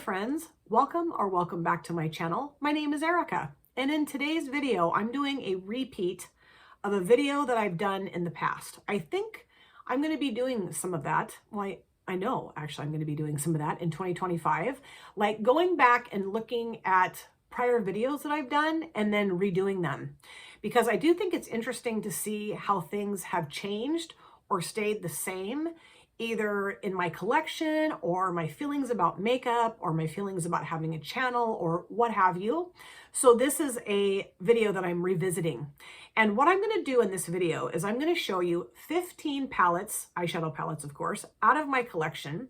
friends, welcome back to my channel. My name is Erica, and in today's video I'm doing a repeat of a video that I've done in the past. I think I'm going to be doing some of that. Well, I know actually I'm going to be doing some of that in 2025, like going back and looking at prior videos that I've done and then redoing them, because I do think it's interesting to see how things have changed or stayed the same, either in my collection or my feelings about makeup or my feelings about having a channel or what have you. So this is a video that I'm revisiting. And what I'm going to do in this video is I'm going to show you 15 palettes, eyeshadow palettes, of course, out of my collection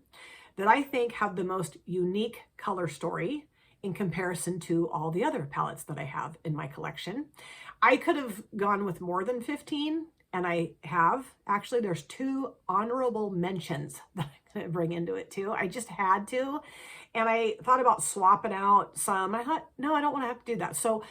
that I think have the most unique color story in comparison to all the other palettes that I have in my collection. I could have gone with more than 15. And I have. Actually, there's 2 honorable mentions that I'm going to bring into it too. I just had to. And I thought about swapping out some. I thought, no, I don't want to have to do that. So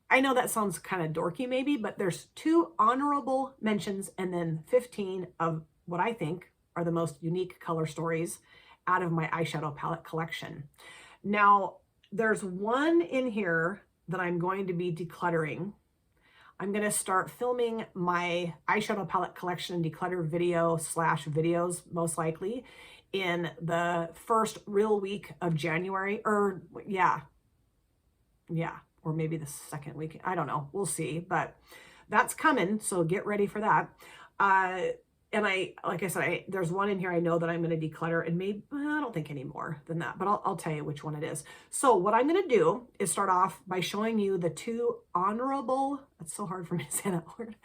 I know that sounds kind of dorky maybe, but there's 2 honorable mentions and then 15 of what I think are the most unique color stories out of my eyeshadow palette collection. Now, there's one in here that I'm going to be decluttering. I'm going to start filming my eyeshadow palette collection and declutter video / videos, most likely in the first real week of January, or yeah, or maybe the second week. I don't know. We'll see, but that's coming. So get ready for that. And like I said, there's one in here I know that I'm going to declutter, and maybe, I don't think any more than that, but I'll tell you which one it is. So what I'm going to do is start off by showing you the 2 honorable, that's so hard for me to say that word,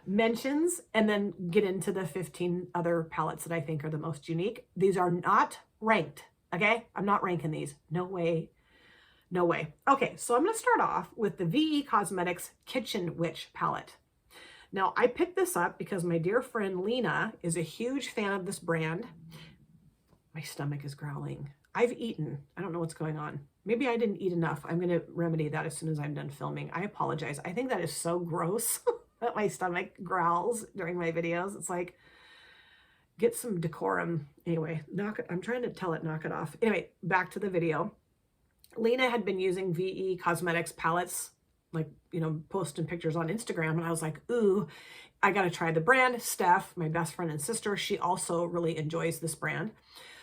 mentions, and then get into the 15 other palettes that I think are the most unique. These are not ranked, okay? I'm not ranking these. No way. No way. Okay, so I'm going to start off with the VE Cosmetics Kitchen Witch palette. Now, I picked this up because my dear friend Lena is a huge fan of this brand. My stomach is growling. I've eaten. I don't know what's going on. Maybe I didn't eat enough. I'm going to remedy that as soon as I'm done filming. I apologize. I think that is so gross that my stomach growls during my videos. It's like, get some decorum. Anyway, I'm trying to tell it, knock it off. Anyway, back to the video. Lena had been using VE Cosmetics palettes, like, you know, posting pictures on Instagram. And I was like, ooh, I got to try the brand. Steph, my best friend and sister, she also really enjoys this brand.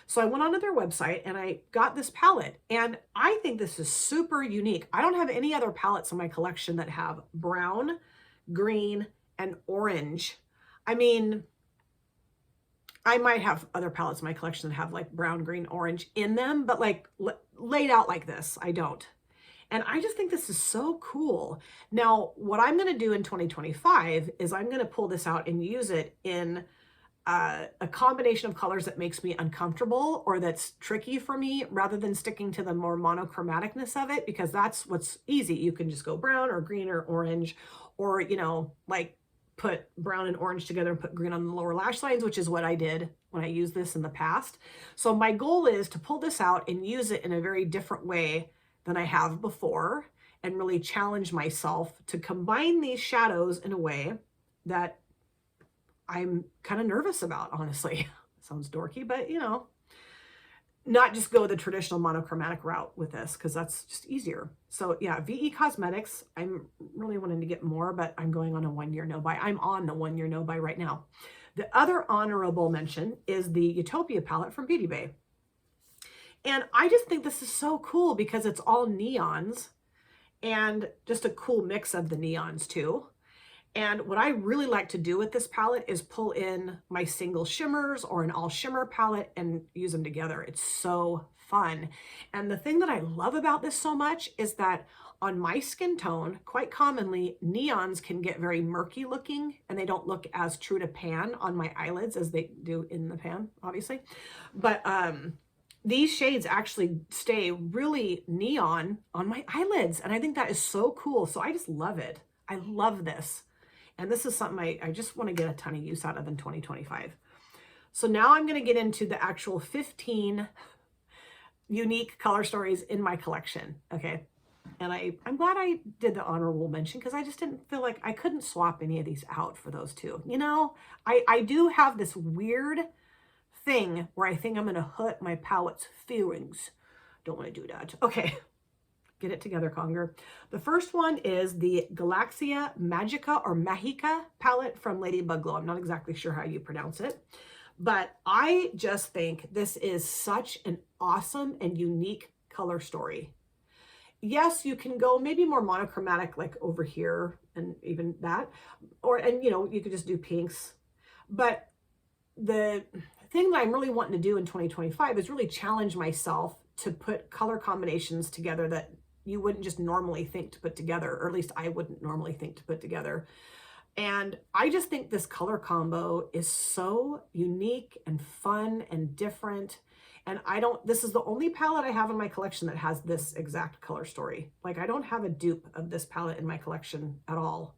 So I went onto their website and I got this palette. And I think this is super unique. I don't have any other palettes in my collection that have brown, green, and orange. I mean, I might have other palettes in my collection that have like brown, green, orange in them, but like laid out like this, I don't. And I just think this is so cool. Now, what I'm going to do in 2025 is I'm going to pull this out and use it in a combination of colors that makes me uncomfortable or that's tricky for me, rather than sticking to the more monochromaticness of it, because that's what's easy. You can just go brown or green or orange, or, you know, like put brown and orange together and put green on the lower lash lines, which is what I did when I used this in the past. So my goal is to pull this out and use it in a very different way than I have before, and really challenge myself to combine these shadows in a way that I'm kind of nervous about, honestly. Sounds dorky, but you know, not just go the traditional monochromatic route with this, because that's just easier. So yeah, VE Cosmetics, I'm really wanting to get more, but I'm going on a 1-year no-buy. I'm on the 1-year no-buy right now. The other honorable mention is the Utopia palette from Beauty Bay. And I just think this is so cool because it's all neons and just a cool mix of the neons too. And what I really like to do with this palette is pull in my single shimmers or an all shimmer palette and use them together. It's so fun. And the thing that I love about this so much is that on my skin tone, quite commonly, neons can get very murky looking and they don't look as true to pan on my eyelids as they do in the pan, obviously. But, these shades actually stay really neon on my eyelids. And I think that is so cool. So I just love it. I love this. And this is something I just want to get a ton of use out of in 2025. So now I'm going to get into the actual 15 unique color stories in my collection. Okay. And I'm glad I did the honorable mention, because I just didn't feel like I couldn't swap any of these out for those 2. You know, I do have this weird thing where I think I'm going to hurt my palette's feelings Don't want to do that. Okay. Get it together, Conger. The first one is the Galaxia Magica or Magica palette from Ladybugo. I'm not exactly sure how you pronounce it, but I just think this is such an awesome and unique color story. Yes, you can go maybe more monochromatic, like over here and even that, and you know, you could just do pinks. But the thing that I'm really wanting to do in 2025 is really challenge myself to put color combinations together that you wouldn't just normally think to put together, or at least I wouldn't normally think to put together. And I just think this color combo is so unique and fun and different. And this is the only palette I have in my collection that has this exact color story. Like, I don't have a dupe of this palette in my collection at all.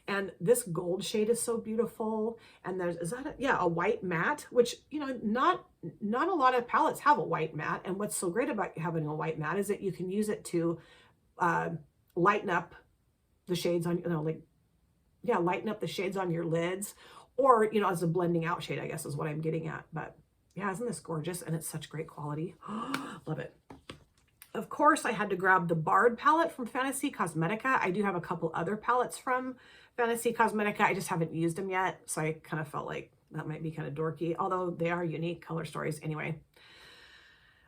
And this gold shade is so beautiful. And a white matte, which, you know, not a lot of palettes have a white matte. And what's so great about having a white matte is that you can use it to lighten up the shades on, lighten up the shades on your lids, or, you know, as a blending out shade, I guess is what I'm getting at. But yeah, isn't this gorgeous? And it's such great quality. Love it. Of course, I had to grab the Bard palette from Fantasy Cosmetica. I do have a couple other palettes from Fantasy Cosmetica. I just haven't used them yet, so I kind of felt like that might be kind of dorky, although they are unique color stories anyway.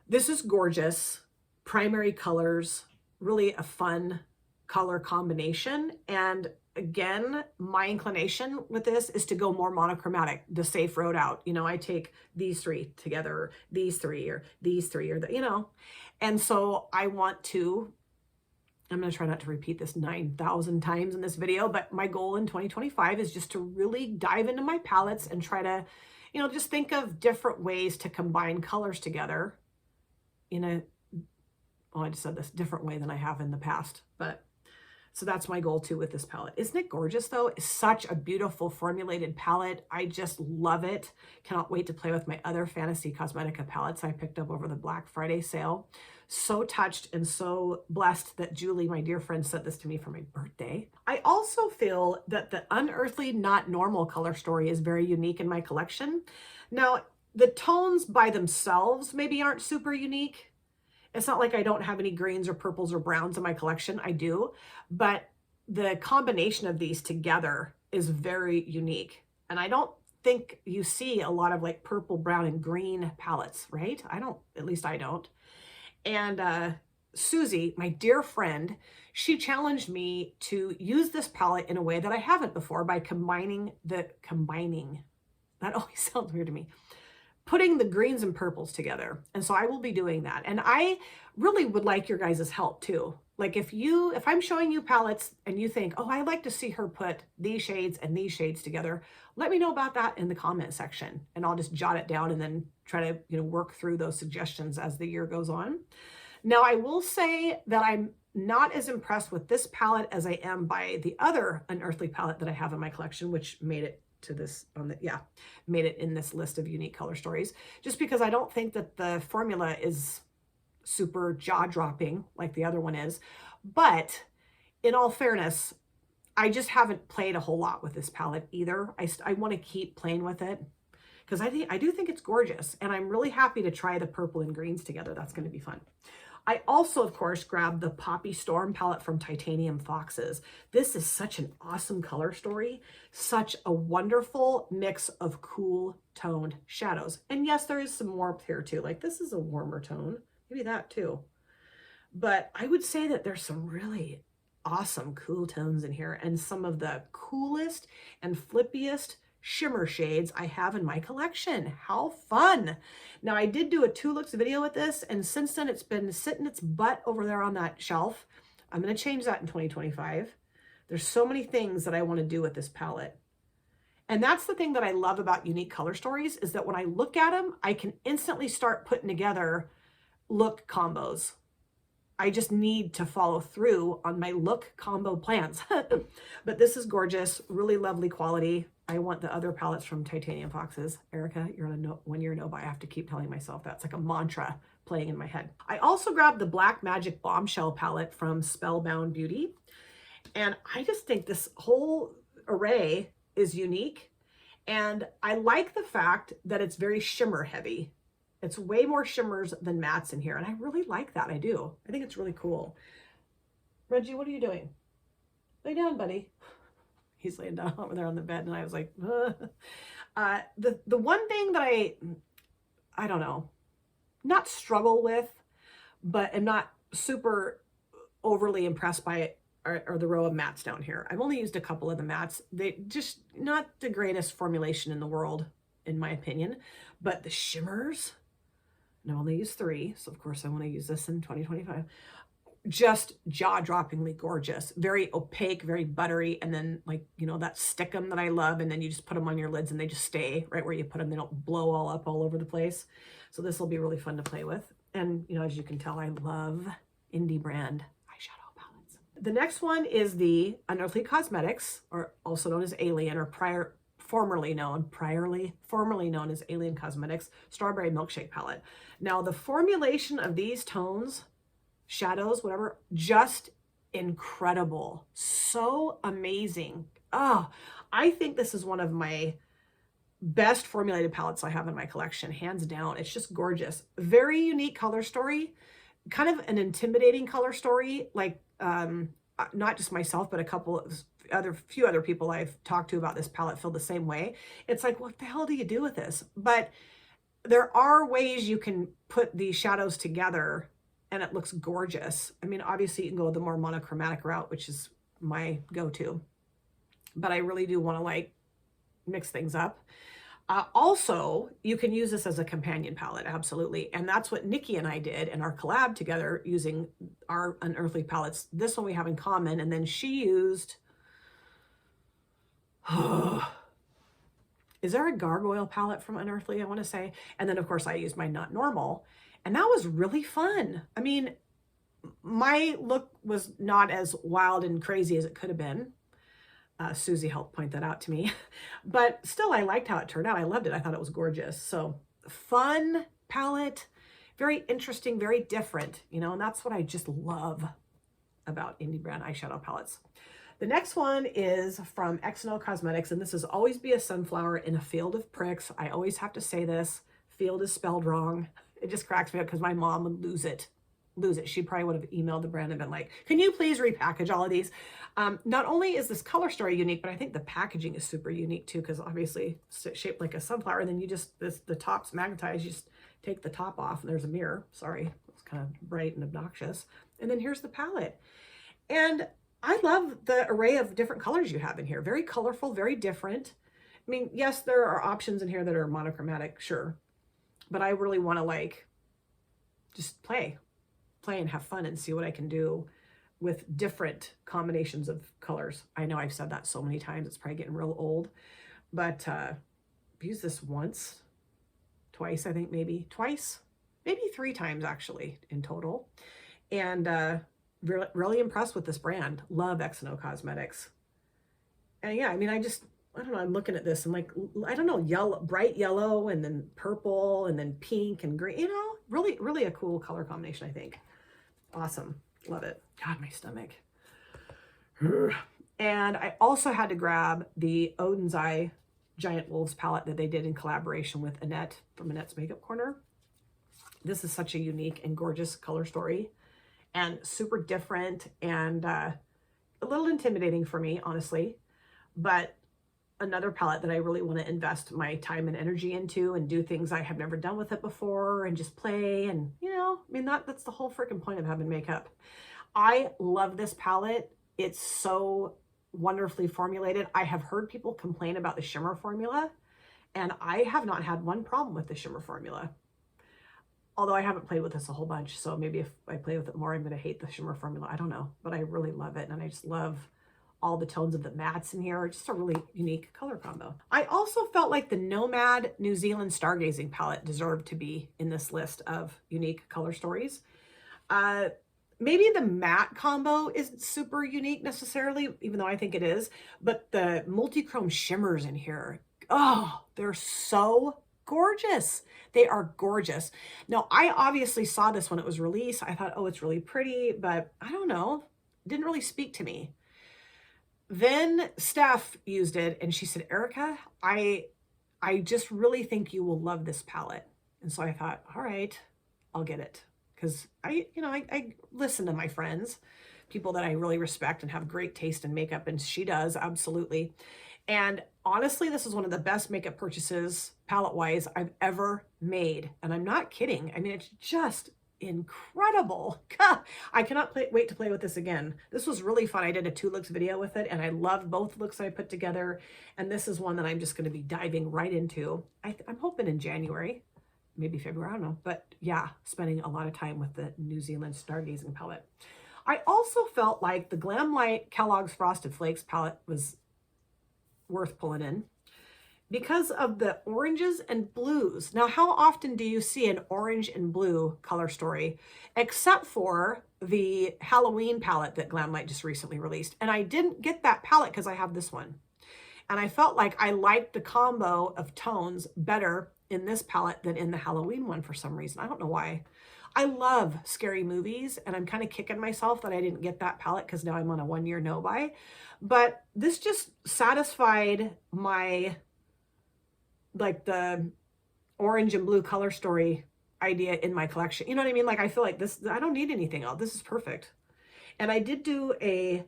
This is gorgeous. Primary colors, really a fun color combination. And again, my inclination with this is to go more monochromatic, the safe road out. You know, I take these three together, or these three, or these three, or you know. And so I'm going to try not to repeat this 9,000 times in this video, but my goal in 2025 is just to really dive into my palettes and try to, you know, just think of different ways to combine colors together I just said this different way than I have in the past, but so that's my goal too with this palette. Isn't it gorgeous though? It's such a beautiful formulated palette. I just love it. Cannot wait to play with my other Fantasy Cosmetica palettes I picked up over the Black Friday sale. So touched and so blessed that Julie, my dear friend, sent this to me for my birthday. I also feel that the Unearthly Not Normal color story is very unique in my collection. Now, the tones by themselves maybe aren't super unique. It's not like I don't have any greens or purples or browns in my collection. I do, but the combination of these together is very unique. And I don't think you see a lot of like purple, brown, and green palettes, right? At least I don't. And Susie, my dear friend, she challenged me to use this palette in a way that I haven't before by combining, that always sounds weird to me, putting the greens and purples together. And so I will be doing that. And I really would like your guys' help too. Like if I'm showing you palettes and you think, oh, I'd like to see her put these shades and these shades together, let me know about that in the comment section. And I'll just jot it down and then try to, you know, work through those suggestions as the year goes on. Now, I will say that I'm not as impressed with this palette as I am by the other Unearthly palette that I have in my collection, which made it to this made it in this list of unique color stories, just because I don't think that the formula is super jaw-dropping like the other one is. But in all fairness, I just haven't played a whole lot with this palette either. I want to keep playing with it because I do think it's gorgeous, and I'm really happy to try the purple and greens together. That's going to be fun. I also, of course, grabbed the Poppy Storm palette from Titanium Foxes. This is such an awesome color story, such a wonderful mix of cool toned shadows. And yes, there is some warmth here too. Like this is a warmer tone, maybe that too. But I would say that there's some really awesome cool tones in here and some of the coolest and flippiest shimmer shades I have in my collection. How fun. Now I did do a 2 looks video with this, and since then it's been sitting its butt over there on that shelf. I'm going to change that in 2025. There's so many things that I want to do with this palette. And that's the thing that I love about unique color stories, is that when I look at them, I can instantly start putting together look combos. I just need to follow through on my look combo plans. But this is gorgeous, really lovely quality. I want the other palettes from Titanium Foxes. Erica, you're on a no, 1 year no buy. I have to keep telling myself that's like a mantra playing in my head. I also grabbed the Black Magic Bombshell palette from Spellbound Beauty. And I just think this whole array is unique. And I like the fact that it's very shimmer heavy. It's way more shimmers than mattes in here. And I really like that. I do. I think it's really cool. Reggie, what are you doing? Lay down, buddy. He's laying down over there on the bed. And I was like, the one thing that I don't know, not struggle with, but am not super overly impressed by it are the row of mattes down here. I've only used a couple of the mattes. They just not the greatest formulation in the world, in my opinion, but the shimmers, and I've only used 3. So of course I want to use this in 2025. Just jaw-droppingly gorgeous, very opaque, very buttery. And then like, you know, that stick 'em that I love. And then you just put them on your lids and they just stay right where you put them. They don't blow all up all over the place. So this will be really fun to play with. And, you know, as you can tell, I love indie brand eyeshadow palettes. The next one is the Unearthly Cosmetics, or also known as Alien, or formerly known as Alien Cosmetics Strawberry Milkshake Palette. Now, the formulation of these tones, shadows, whatever, just incredible. So amazing. Oh, I think this is one of my best formulated palettes I have in my collection, hands down. It's just gorgeous. Very unique color story, kind of an intimidating color story, like not just myself, but a couple of few other people I've talked to about this palette feel the same way. It's like, what the hell do you do with this? But there are ways you can put these shadows together and it looks gorgeous. I mean, obviously you can go the more monochromatic route, which is my go-to, but I really do want to like mix things up. Also, you can use this as a companion palette, absolutely. And that's what Nikki and I did in our collab together using our Unearthly palettes. This one we have in common. And then she used, is there a gargoyle palette from Unearthly, I want to say? And then of course I used my Not Normal. And that was really fun. I mean, my look was not as wild and crazy as it could have been. Susie helped point that out to me, but still I liked how it turned out. I loved it. I thought it was gorgeous. So fun palette, very interesting, very different, you know, and that's what I just love about indie brand eyeshadow palettes. The next one is from XNO Cosmetics, and this is Always Be a Sunflower in a Field of Pricks. I always have to say this, field is spelled wrong. It just cracks me up because my mom would lose it. She probably would have emailed the brand and been like, can you please repackage all of these? Not only is this color story unique, but I think the packaging is super unique too, because obviously it's shaped like a sunflower. And then you just, the top's magnetized. You just take the top off and there's a mirror. Sorry, it's kind of bright and obnoxious. And then here's the palette. And I love the array of different colors you have in here. Very colorful, very different. I mean, yes, there are options in here that are monochromatic, sure. But I really want to like, just play and have fun and see what I can do with different combinations of colors. I know I've said that so many times, it's probably getting real old, but I've used this once, twice, I think maybe 3 times actually in total. And really impressed with this brand. Love XNO Cosmetics. And yeah, I mean, I don't know, I'm looking at this and like, I don't know, yellow, bright yellow, and then purple, and then pink and green, you know, really a cool color combination, I think. Awesome. Love it. God, my stomach. And I also had to grab the Odin's Eye Giant Wolves palette that they did in collaboration with Annette from Annette's Makeup Corner. This is such a unique and gorgeous color story and super different and a little intimidating for me, honestly, but another palette that I really want to invest my time and energy into and do things I have never done with it before and just play. And, you know, I mean, that's the whole freaking point of having makeup. I love this palette. It's so wonderfully formulated. I have heard people complain about the shimmer formula, and I have not had one problem with the shimmer formula. Although I haven't played with this a whole bunch, so maybe if I play with it more, I'm going to hate the shimmer formula. I don't know, but I really love it, and I just love all the tones of the mattes in here. Just a really unique color combo. I also felt like the Nomad New Zealand Stargazing palette deserved to be in this list of unique color stories. Maybe the matte combo isn't super unique necessarily, even though I think it is, but the multi-chrome shimmers in here, oh, they're so gorgeous. They are gorgeous. Now, I obviously saw this when it was released. I thought, oh, it's really pretty, but I don't know. It didn't really speak to me. Then Steph used it and she said, Erica, I just really think you will love this palette. And so I thought, all right, I'll get it. Because I listen to my friends, people that I really respect and have great taste in makeup, and she does, absolutely. And honestly, this is one of the best makeup purchases, palette-wise, I've ever made. And I'm not kidding. I mean, it's just incredible. I cannot wait to play with this again. This was really fun. I did a 2 looks video with it, and I loved both looks I put together. And this is one that I'm just going to be diving right into. I'm hoping in January, maybe February, I don't know. But yeah, spending a lot of time with the New Zealand Stargazing palette. I also felt like the Glamlight Kellogg's Frosted Flakes palette was worth pulling in because of the oranges and blues. Now, how often do you see an orange and blue color story, except for the Halloween palette that Glamlight just recently released? And I didn't get that palette because I have this one. And I felt like I liked the combo of tones better in this palette than in the Halloween one for some reason. I don't know why. I love scary movies, and I'm kind of kicking myself that I didn't get that palette because now I'm on a 1-year no-buy. But this just satisfied my, like, the orange and blue color story idea in my collection. You know what I mean? Like, I feel like this, I don't need anything else. This is perfect. And I did do a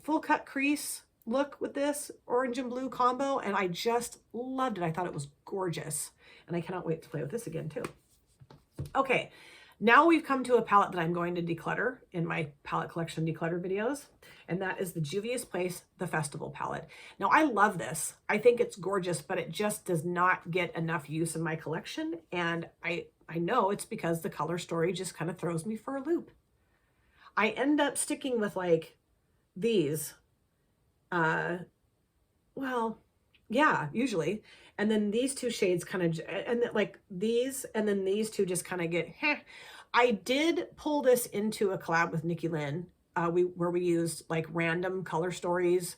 full cut crease look with this orange and blue combo, and I just loved it. I thought it was gorgeous, and I cannot wait to play with this again too. Okay, now we've come to a palette that I'm going to declutter in my palette collection declutter videos, and that is the Juvia Place, the Festival palette. Now, I love this. I think it's gorgeous, but it just does not get enough use in my collection, and I know it's because the color story just kind of throws me for a loop. I end up sticking with like these, well, yeah, usually. And then these 2 shades kind of, and like these, and then these 2 just kind of get, heh. I did pull this into a collab with Nikki Lynn, where we used like random color stories,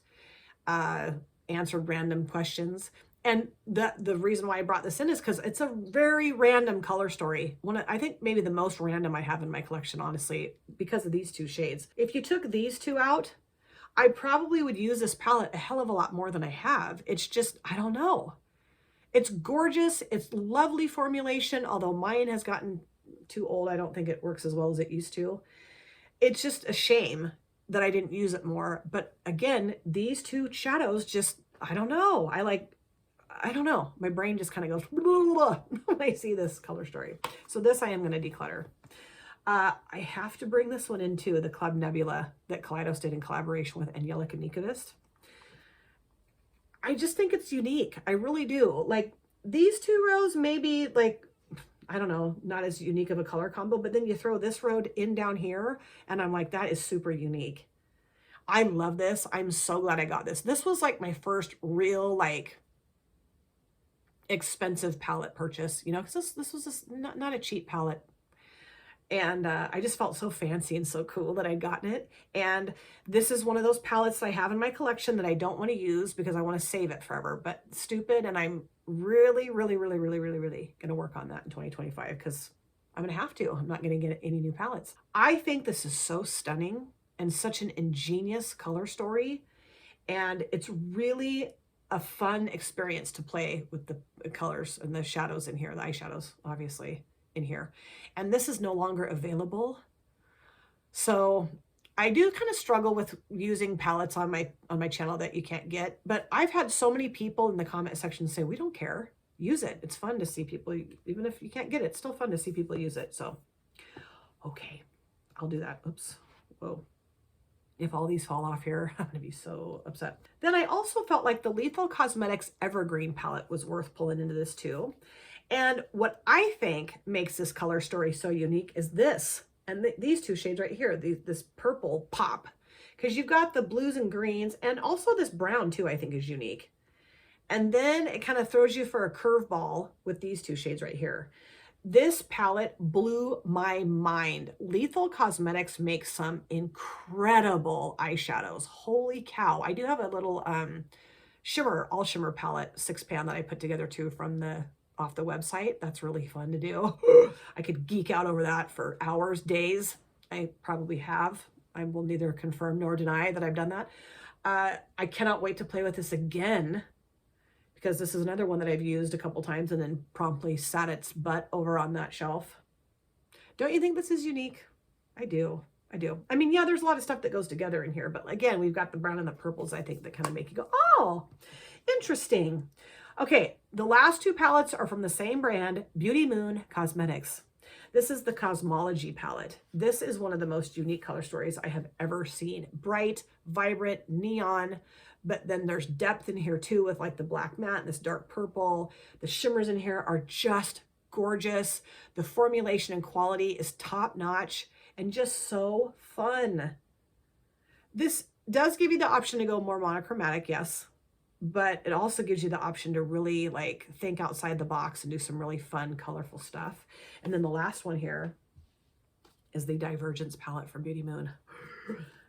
answered random questions. And the reason why I brought this in is because it's a very random color story. I think maybe the most random I have in my collection, honestly, because of these 2 shades. If you took these 2 out, I probably would use this palette a hell of a lot more than I have. It's just, I don't know. It's gorgeous. It's lovely formulation, although mine has gotten too old. I don't think it works as well as it used to. It's just a shame that I didn't use it more. But again, these 2 shadows just, I don't know. I don't know. My brain just kind of goes blah, blah, blah, when I see this color story. So this I am going to declutter. I have to bring this one into the Club Nebula that Kaleidos did in collaboration with Angelica Nikovist. I just think it's unique. I really do. Like, these 2 rows maybe, like, I don't know, not as unique of a color combo, but then you throw this row in down here, and I'm like, that is super unique. I love this. I'm so glad I got this. This was like my first real, like, expensive palette purchase, you know, because this was not a cheap palette. And I just felt so fancy and so cool that I'd gotten it. And this is one of those palettes that I have in my collection that I don't want to use because I want to save it forever. But stupid, and I'm really going to work on that in 2025 because I'm going to have to. I'm not going to get any new palettes. I think this is so stunning and such an ingenious color story. And it's really a fun experience to play with the colors and the shadows in here, the eyeshadows, obviously, in here. And this is no longer available. So I do kind of struggle with using palettes on my channel that you can't get, but I've had so many people in the comment section say, we don't care, use it. It's fun to see people, even if you can't get it, it's still fun to see people use it. So, okay, I'll do that. Oops, whoa. If all these fall off here, I'm gonna be so upset. Then I also felt like the Lethal Cosmetics Evergreen palette was worth pulling into this too. And what I think makes this color story so unique is this, and these 2 shades right here, this purple pop, because you've got the blues and greens, and also this brown too, I think is unique. And then it kind of throws you for a curveball with these 2 shades right here. This palette blew my mind. Lethal Cosmetics makes some incredible eyeshadows. Holy cow. I do have a little all shimmer palette 6-pan that I put together too from off the website. That's really fun to do. I could geek out over that for hours, days. I probably have. I will neither confirm nor deny that I've done that. I cannot wait to play with this again because this is another one that I've used a couple times and then promptly sat its butt over on that shelf. Don't you think this is unique? I do. I do. I mean, yeah, there's a lot of stuff that goes together in here, but again, we've got the brown and the purples, I think, that kind of make you go, oh, interesting. Okay, the last two palettes are from the same brand, Beauty Moon Cosmetics. This is the Cosmology palette. This is one of the most unique color stories I have ever seen. Bright, vibrant, neon, but then there's depth in here too with like the black matte and this dark purple. The shimmers in here are just gorgeous. The formulation and quality is top notch and just so fun. This does give you the option to go more monochromatic, yes, but it also gives you the option to really like think outside the box and do some really fun, colorful stuff. And then the last one here is the Divergence palette from Beauty Moon.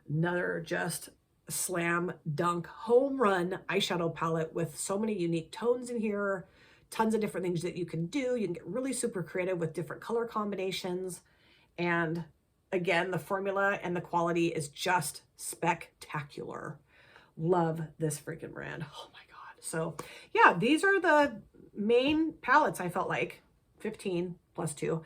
Another just slam dunk home run eyeshadow palette with so many unique tones in here, tons of different things that you can do. You can get really super creative with different color combinations. And again, the formula and the quality is just spectacular. Love this freaking brand. Oh my God. So yeah, these are the main palettes I felt like, 15 plus 2,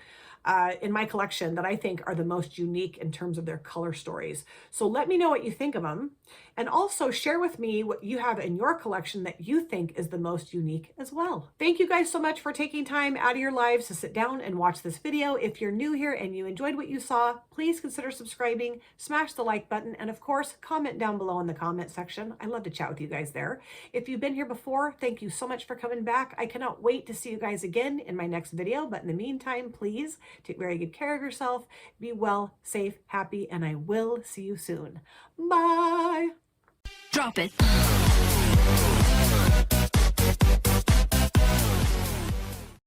in my collection that I think are the most unique in terms of their color stories. So let me know what you think of them. And also share with me what you have in your collection that you think is the most unique as well. Thank you guys so much for taking time out of your lives to sit down and watch this video. If you're new here and you enjoyed what you saw, please consider subscribing, smash the like button, and of course, comment down below in the comment section. I love to chat with you guys there. If you've been here before, thank you so much for coming back. I cannot wait to see you guys again in my next video. But in the meantime, please take very good care of yourself. Be well, safe, happy, and I will see you soon. Bye. Drop it.